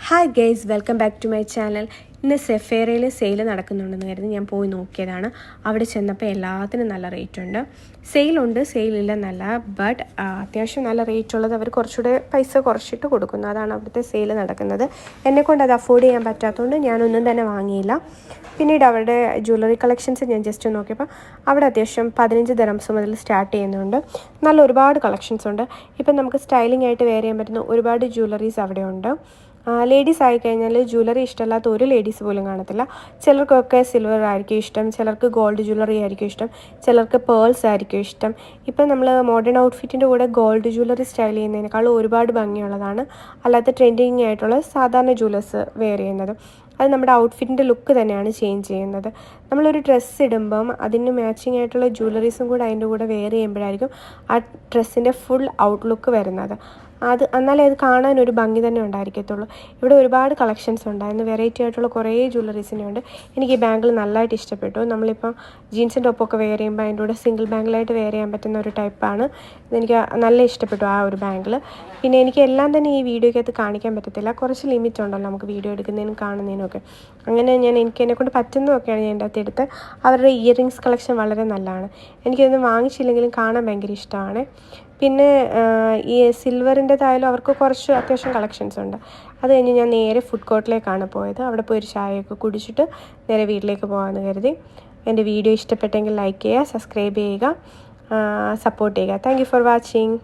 Hi guys, welcome back to my channel. ഇന്ന് സെഫേറയിൽ sale നടക്കുന്നുണ്ടെന്ന് കരുതി ഞാൻ പോയി നോക്കിയതാണ്. അവിടെ ചെന്നപ്പോൾ എല്ലാത്തിനും നല്ല റേറ്റ് ഉണ്ട്. സെയിലുണ്ട്, സെയിലില്ലെന്നല്ല, ബട്ട് അത്യാവശ്യം നല്ല റേറ്റ് ഉള്ളത് അവർ കുറച്ചുകൂടെ പൈസ കുറച്ചിട്ട് കൊടുക്കുന്നു. അതാണ് അവിടുത്തെ സെയിൽ നടക്കുന്നത്. എന്നെക്കൊണ്ട് അത് അഫോർഡ് ചെയ്യാൻ പറ്റാത്തതുകൊണ്ട് ഞാനൊന്നും തന്നെ വാങ്ങിയില്ല. പിന്നീട് അവരുടെ ജ്വല്ലറി കളക്ഷൻസ് ഞാൻ ജസ്റ്റ് നോക്കിയപ്പോൾ അവിടെ അത്യാവശ്യം 15 ദിർഹംസ് മുതൽ സ്റ്റാർട്ട് ചെയ്യുന്നുണ്ട്. നല്ല ഒരുപാട് കളക്ഷൻസ് ഉണ്ട്. ഇപ്പം നമുക്ക് സ്റ്റൈലിംഗ് ആയിട്ട് വെയർ ചെയ്യാൻ പറ്റുന്ന ഒരുപാട് ജ്വല്ലറീസ് അവിടെ ഉണ്ട്. ലേഡീസ് ആയിക്കഴിഞ്ഞാൽ ജ്വല്ലറി ഇഷ്ടമല്ലാത്ത ഒരു ലേഡീസ് പോലും കാണത്തില്ല. ചിലർക്കൊക്കെ സിൽവർ ആയിരിക്കും ഇഷ്ടം, ചിലർക്ക് ഗോൾഡ് ജ്വല്ലറി ആയിരിക്കും ഇഷ്ടം, ചിലർക്ക് പേൾസ് ആയിരിക്കും ഇഷ്ടം. ഇപ്പം നമ്മൾ മോഡേൺ ഔട്ട്ഫിറ്റിൻ്റെ കൂടെ ഗോൾഡ് ജ്വല്ലറി സ്റ്റൈൽ ചെയ്യുന്നതിനേക്കാളും ഒരുപാട് ഭംഗിയുള്ളതാണ് അല്ലാത്ത ട്രെൻഡിങ് ആയിട്ടുള്ള സാധാരണ ജ്വല്ലേഴ്സ് വെയർ ചെയ്യുന്നത്. അത് നമ്മുടെ ഔട്ട്ഫിറ്റിൻ്റെ ലുക്ക് തന്നെയാണ് ചേഞ്ച് ചെയ്യുന്നത്. നമ്മളൊരു ഡ്രസ്സ് ഇടുമ്പം അതിന് മാച്ചിങ് ആയിട്ടുള്ള ജ്വല്ലറീസും കൂടെ അതിൻ്റെ കൂടെ വെയർ ചെയ്യുമ്പോഴായിരിക്കും ആ ഡ്രസ്സിൻ്റെ ഫുൾ ഔട്ട്ലുക്ക് വരുന്നത്. എന്നാലേ അത് കാണാനൊരു ഭംഗി തന്നെ ഉണ്ടായിരിക്കത്തുള്ളൂ. ഇവിടെ ഒരുപാട് കളക്ഷൻസ് ഉണ്ടായിരുന്നു. വെറൈറ്റി ആയിട്ടുള്ള കുറേ ജ്വല്ലറീസിൻ്റെ ഉണ്ട്. എനിക്ക് ഈ ബാങ്കിൾ നല്ലതായിട്ട് ഇഷ്ടപ്പെട്ടു. നമ്മളിപ്പം ജീൻസിൻ്റെ ഒപ്പമൊക്കെ വെയർ ചെയ്യുമ്പോൾ അതിൻ്റെ കൂടെ സിംഗിൾ ബാങ്കിളായിട്ട് വെയർ ചെയ്യാൻ പറ്റുന്ന ഒരു ടൈപ്പാണ്. ഇതെനിക്ക് നല്ല ഇഷ്ടപ്പെട്ടു ആ ഒരു ബാങ്കിൾ. പിന്നെ എനിക്ക് എല്ലാം തന്നെ ഈ വീഡിയോയ്ക്കകത്ത് കാണിക്കാൻ പറ്റത്തില്ല. കുറച്ച് ലിമിറ്റ് ഉണ്ടല്ലോ നമുക്ക് വീഡിയോ എടുക്കുന്നതിനും കാണുന്നതിനും ഒക്കെ. അങ്ങനെ എനിക്ക് എന്നെക്കൊണ്ട് പറ്റുന്നതൊക്കെയാണ് ഞാൻ എൻ്റെ അകത്ത് എടുത്ത്. അവരുടെ ഇയറിങ്സ് കളക്ഷൻ വളരെ നല്ലതാണ്. എനിക്കൊന്നും വാങ്ങിച്ചില്ലെങ്കിലും കാണാൻ ഭയങ്കര ഇഷ്ടമാണ്. പിന്നെ ഈ സിൽവറിൻ്റെതായാലും അവർക്ക് കുറച്ച് അത്യാവശ്യം കളക്ഷൻസ് ഉണ്ട്. അത് കഴിഞ്ഞ് ഞാൻ നേരെ ഫുഡ് കോർട്ടിലേക്കാണ് പോയത്. അവിടെ പോയി ഒരു ചായയൊക്കെ കുടിച്ചിട്ട് നേരെ വീട്ടിലേക്ക് പോകാമെന്ന് കരുതി. എൻ്റെ വീഡിയോ ഇഷ്ടപ്പെട്ടെങ്കിൽ ലൈക്ക് ചെയ്യുക, സബ്സ്ക്രൈബ് ചെയ്യുക, സപ്പോർട്ട് ചെയ്യുക. Thank you for watching.